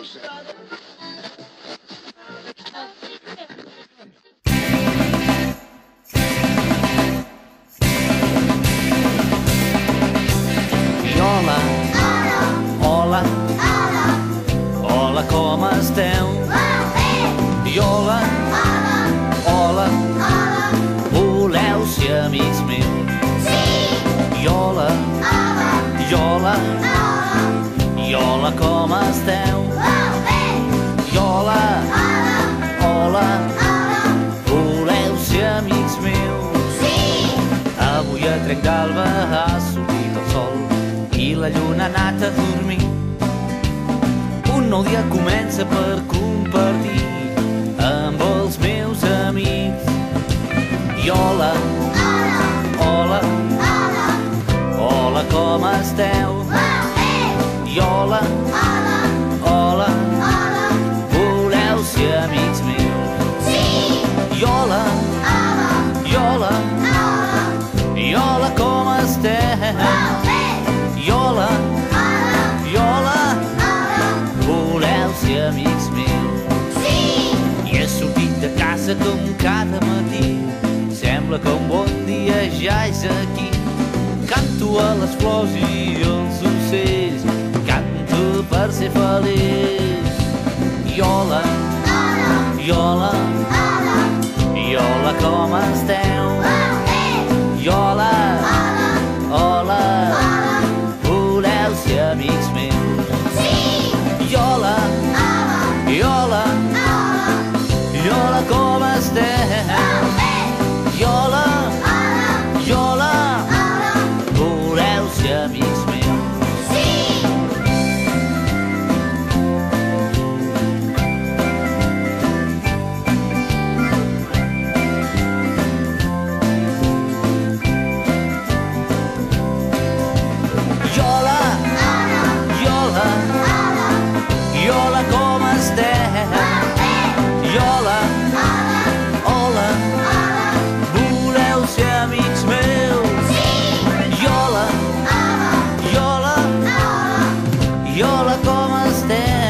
Hola, hola, hola, com esteu? I hola, hola, voleu ser amics meus? I hola, hola, i hola, com esteu? I hola, hola, voleu ser amics meus? Avui a Trenc d'Alba ha sortit el sol i la lluna ha anat a dormir. Un nou dia comença per compartir amb els meus amics. I hola, hola, hola, com esteu? I hola, hola, voleu ser amics meus? I hola, hola, i hola, com esteu? I hola, hola, voleu ser amics meus? I he sortit de casa com cada matí, sembla que un bon dia ja és aquí. Canto a les flors i als ocells, canto per ser feliç. I hola, hola, i hola, com esteu? I hola, hola, voleu ser amics meus? I hola, hola, i hola, com esteu? I hola, hola, voleu ser amics meus? Hola, com esteu? I hola, hola, voleu ser amics meus? I hola, hola, i hola, com esteu?